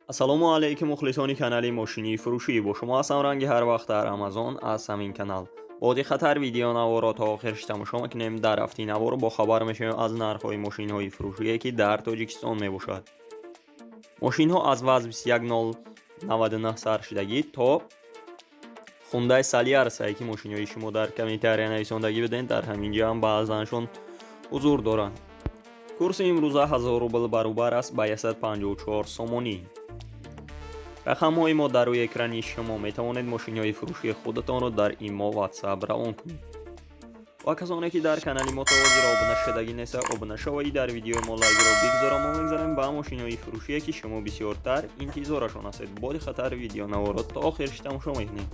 ассалому алайкум мухлисони канали мошини фурӯшӣ. Бо шумо ҳастам ранги ҳар вақт дар Амазон аз ҳамин канал. Боди хатар видеонаворро то охирш тамошо мекунем. Дар ҳафтаи навор бохабар мешавем аз нархҳои мошинҳои фурӯшие ки дар Тоҷикистон мебошад. мошинҳо аз вазн 21099 саршидагӣ то Hyundai Saliarsa ки мошинҳои шумо дар комментария нависондагӣ биден дар ҳамин ҷо ҳам баъзаншон ҳузур доранд. курси имрӯза 1000 рубл баробар аст ба 154 сомонӣ. рақамҳои мо дар рӯи экрани шумо метавонед мошинҳои фурӯшии худатонро дар имо WhatsApp равон кунед. ва касоне ки дар канали мо тавозира обуна шудагӣ неста, обуна шавоӣ дар видеои мо лайкро бигзора. Мо мегзарем ба мошинҳои фурӯшие ки шумо бисёртар интизорашон ҳастед. Боди хатар видеонаворро то охирш тамошо мекунед.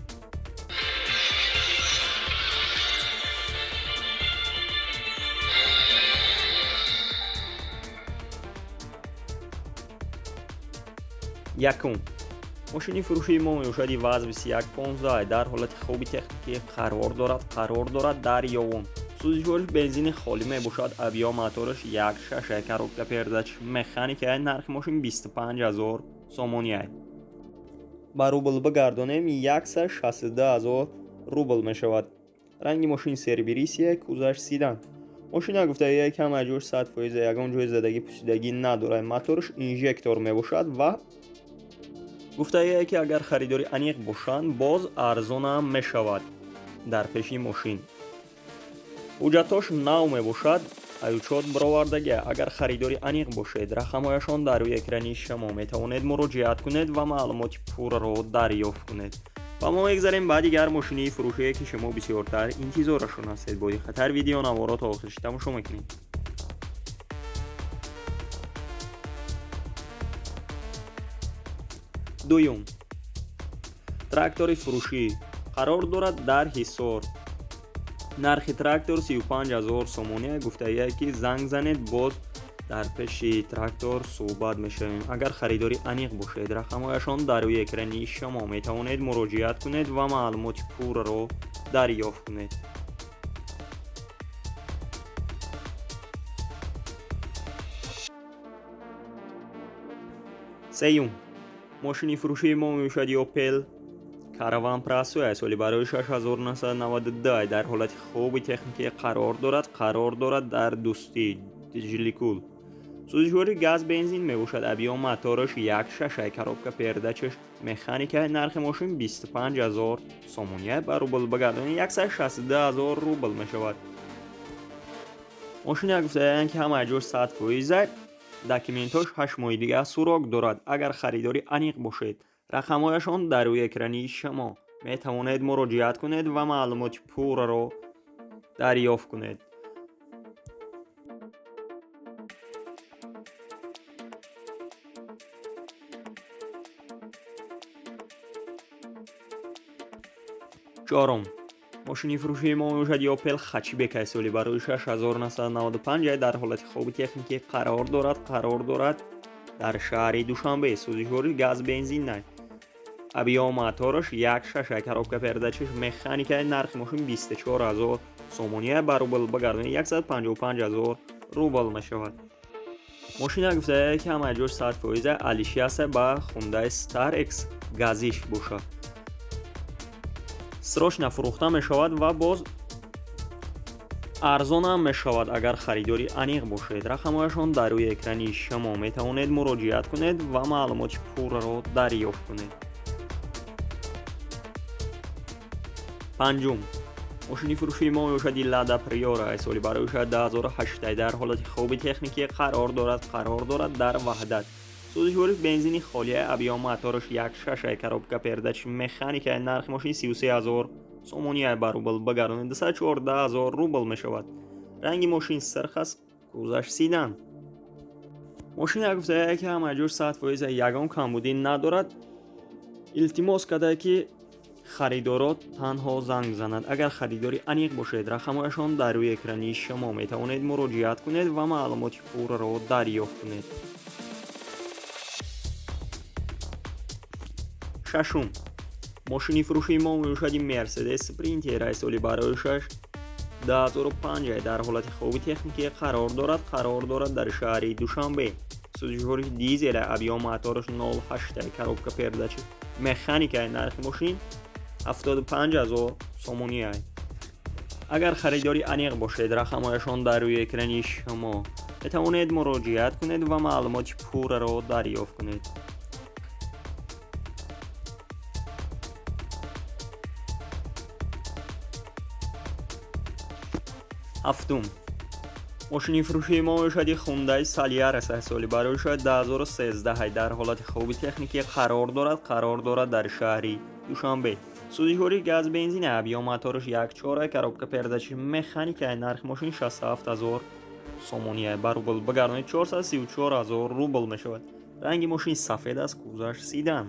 якум мошини фурӯшии мо мебошад вазн 2115 дар ҳолати хоби техникӣ қарор дорад дар ёвон. сӯзишвориш бензини холӣ мебошад. объём мотораш 1.6 коробка передач механикае. нархи мошин 25000 сомонӣ аст. ба рубл бигардонем 162000 рубл мешавад. ранги мошин сербирисия кузаш сидан. мошина гуфтаи кам аҷош 100% ягон ҷои задагӣ пусидагӣ надорад. мотораш инжектор мебошад ва гуфтае ки агар харидори аниқ бошанд боз арзонам мешавад. дар пеши мошин ҳуҷҷатош нав мебошад. ҳаючот баровардагӣ. агар харидори аниқ бошед, рақамҳояшон дар рӯи экрани шумо метавонед муроҷиат кунед ва маълумоти пурраро дарёфт кунед. ва мо мегзарем ба дигар мошини фурӯшие ки шумо бисёртар интизорашон ҳастед. боди хатар видеонаворро то охириш тамошо мекунед. дуюм трактори фурӯшӣ қарор дорад дар ҳисор. нархи трактор 35000 сомонӣ. гуфтае ки занг занед боз дар пеши трактор суҳбат мешавем. агар харидори аниқ бошед, рақамҳояшон дар рӯи экрани шумо метавонед муроҷиат кунед ва маълумоти пурраро дарёфт кунед. сеюм мошини фурӯшии мо мебошад Opel Caravan Prasoe. соли барои 6992 дар ҳолати хоби техникӣ қарор дорад дар дӯстӣ Ҷиликул. сӯзишвори газ бензин мебошад. объём мотораш 1.6 коробка передачаш механикае. нархи мошин 25000 сомонӣ. ба рубл бигардонем 162000 рубл мешавад. мошина гуфтаян ки ҳама аҷош 100% документош 8 моҳи дига сурок дорад. агар харидори аниқ бошед, рақамҳояшон дар рӯи экрани шумо метавонед муроҷиат кунед ва маълумоти пурраро дарёфт кунед. чорум мошини фурӯшии мо мебошад Opel Hatchback. соли барои 6995 дар ҳолати хоби техникӣ қарор дорад дар шаҳри Душанбе. сӯзишвори газ бензин аст. объём мотораш 1.6 коробка передачаш механикае. нархи мошин 24000 сомонӣ. ба рубл бигардонем 155000 рубл мешавад. мошина гуфтае ки ҳама аҷош 100% алишяса ба Hyundai Starex газиш бошад. срочна фурӯхта мешавад ва боз арзонам мешавад. агар харидори аниқ бошед, рақамҳояшон дар рӯи экрани шумо метавонед муроҷиат кунед ва маълумоти пурраро дарёфт кунед. панҷум мошини фурӯшии мо мебошад Lada Priora. соли барои 2008 дар ҳолати хоби техникӣ қарор дорад дар ваҳдат. сӯзишвориш бензини холия. объём мотораш 1.6 коробка передач механикае. нархи мошин 33000 сомонӣ. ба рубл бигардонем 214000 рубл мешавад. ранги мошин сирх аст. кузаш сидан. мошина гуфтае ки ҳама аҷош 100% ягон камбудӣ надорад. илтимос кардае ки харидоро танҳо занг занад. агар харидори аниқ бошед, рақамҳояшон дар рӯи экрани шумо метавонед муроҷиат кунед ва маълумоти пурраро дарёфт кунед. шашум мошини фурӯшии мо мебошад Mercedes Sprinter. соли барои 2005 дар ҳолати хоби техникӣ қарор дорад дар шаҳри Душанбе. сӯзишвори дизель объем мотораш 0,8, коробка передачи механикаи нархи мошин 75000 сомония. агар харидори аниқ бошед, рақамҳояшон дар рӯи экрани шумо метавонед муроҷиат кунед ва маълумоти пурраро дарёфт кунед. ҳафтум, мошини фурӯшии мо мебошад Hyundai Solaris соли барои шояд 2013 дар ҳолати хуби техникӣ қарор дорад дар шаҳри Душанбе. сӯзишвори газ бензини объем мотораш 1.4, коробка передачи механикаи нархи мошин 67000 сомония, ба рубл бигардонид 434000 рубл мешавад. ранги мошин сафед аст, кузаш седан.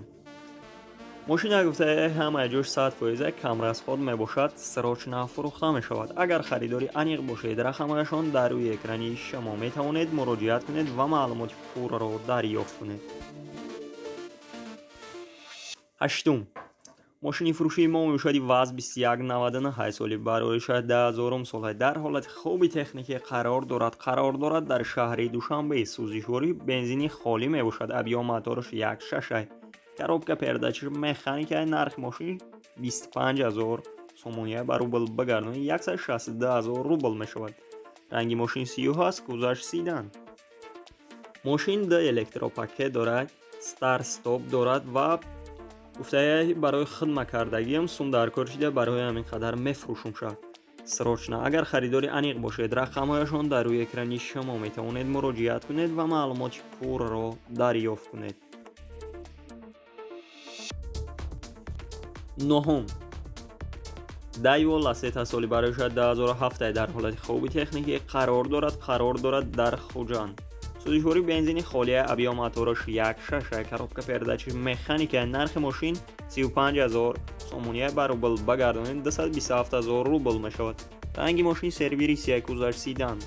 мошина гуфта ҳамаи ҷош 100% камрасход мебошад, срочна фурӯхта мешавад. агар харидори аниқ бошед, рақамҳояшон дар рӯи экрани шумо метавонед муроҷиат кунед ва маълумоти пурраро дарёфт кунед. ҳаштум, мошини фурӯшии мо мебошад ВАЗ 2199 соли барои шояд 1000 сол дар ҳолати хуби техникӣ қарор дорад дар шаҳри Душанбе. сӯзишвори бензини холӣ мебошад, объем мотораш 1.6, коробка передачи механикаи нархи мошин 25000 сомония, ба рубл бигардонид 160000 рубл мешавад. ранги мошин сиёҳ аст, кузаш седан. мошин д электропакет дорад, старт стоп дорад ва гуфтая барои хидмат кардагиам сум дар кор шида барои ҳамин қадар мефурӯшум шад. срочна. агар харидори аниқ бошед, рақамҳояшон дар рӯи экрани шумо метавонед муроҷиат кунед ва маълумоти пурраро дарёфт кунед. ноҳум, Daewoo Lacetti соли барои шояд 2007 дар ҳолати хуби техникӣ қарор дорад дар Хуҷанд. сӯзишвори бензини холия, объем мотораш 1.6, коробка передачи механикаи нархи мошин 35000 сомония, ба рубл бигардонид 227000 рубл мешавад. ранги мошин сервисия, кузаш седан.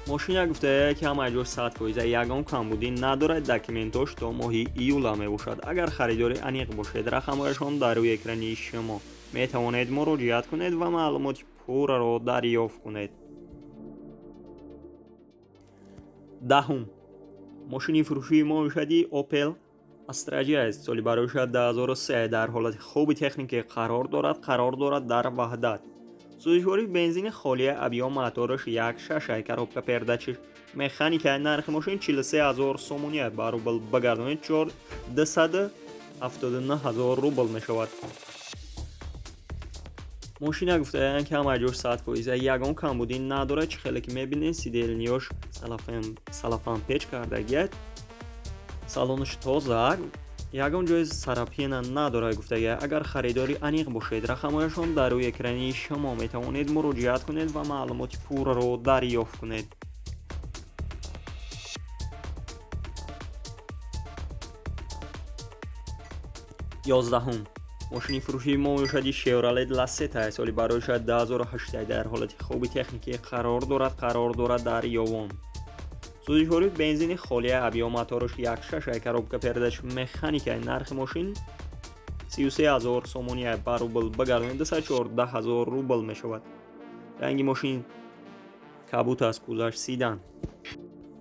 мошина гуфтая ки ҳамаи ҷош 100%, ягон камбудӣ надорад, документош то моҳи июла мебошад. агар харидори аниқ бошед, рақамҳояшон дар рӯи экрани шумо метавонед муроҷиат кунед ва маълумоти пурраро дарёфт кунед. даҳум, мошини фурӯшии мо мебошад Opel Astra соли барои шояд 2003 дар ҳолати хуби техникӣ қарор дорад дар Ваҳдат. сӯзишвори бензини холия, объем мотораш 1.6, коробка передачи механикаи нархи мошин 43000 сомония, ба рубл бигардонид 479000 рубл мешавад. мошина гуфтаян ки ҳамаи ҷош 100%, ягон камбудӣ надорад, чӣ хеле ки мебинед сиделниёш салафан печ кардагият, салонаш тоза, ягон ҷои сарапина надорад. гуфтага агар харидори аниқ бошед, рақамҳояшон дар рӯи экрани шумо метавонед муроҷиат кунед ва маълумоти пурраро дарёфт кунед. ёздаҳум, мошини фурӯшии мо мебошад Chevrolet Lacetti соли барои шояд 2008 дар ҳолати хуби техникӣ қарор дорад дар Ёвон. сӯзишвори бензини холия, объем мотораш 1.6, коробка передачи механикаи нархи мошин 33000 сомония, ба рубл бигардонид 214000 рубл мешавад. ранги мошин кабут аст, кузаш седан.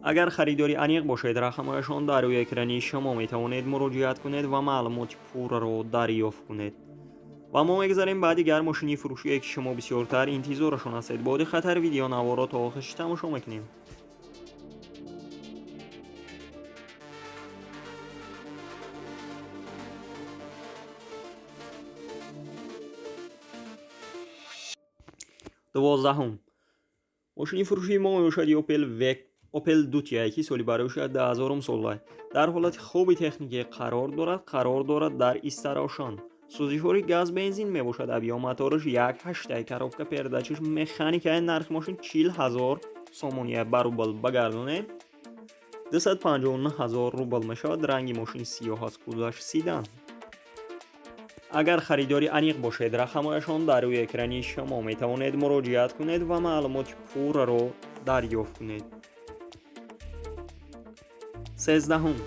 агар харидори аниқ бошед, рақамҳояшон дар рӯи экрани шумо метавонед муроҷиат кунед ва маълумоти пурраро дарёфт кунед. ва мо мегзарем ба дигар мошини фурӯшие ки шумо бисёртар интизорашон ҳастед. бо диққатар видеонаворо то охириш тамошо мекунем. дувоздаҳум, мошини фурӯшии мо мебошад Opel Dutya соли барои шояд 1000 сол дар ҳолати хуби техникӣ қарор дорад дар Истарошон. сӯзишвори газ бензин мебошад, объем мотораш 1.8, коробка передачи механикаи нархи мошин 40000 сомония, ба рубл бигардонед 259000 рубл мешавад. ранги мошин сиёҳ аст, кузаш седан. агар харидори аниқ бошед, рақамҳояшон дар рӯи экрани шумо метавонед муроҷиат кунед ва маълумоти пурраро дарёфт кунед. сездаҳум,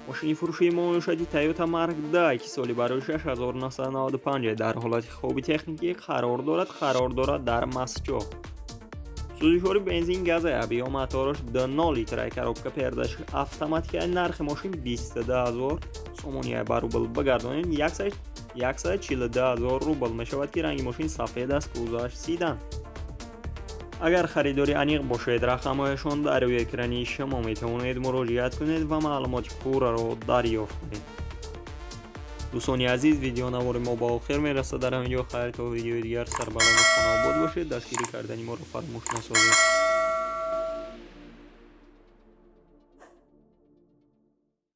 мошини фурӯшии мо мебошад Toyota Mark II ки соли барои 6995 дар ҳолати хуби техникӣ қарор дорад дар Масҷо. сӯзишвори бензин, гази абӣ ё моторош 2 литрай коробка пердаши автоматикаи нархи мошин 22000 сомония ба рубл бигардонем 142000 рубл мешавад ки ранги мошин сафед аст, кузоваш седан. агар харидори аниқ бошед, рақамҳояшон дар рӯи экрани шумо метавонед муроҷиат кунед ва маълумоти пурраро дарёфт кунед. дӯстони азиз, видеонавори мо ба охир мерасад. Дар ҳамин ҷо хайр, то видеои дигар сарбаланд хонобод бошед. дастгирӣ кардани моро фаромӯш насозед.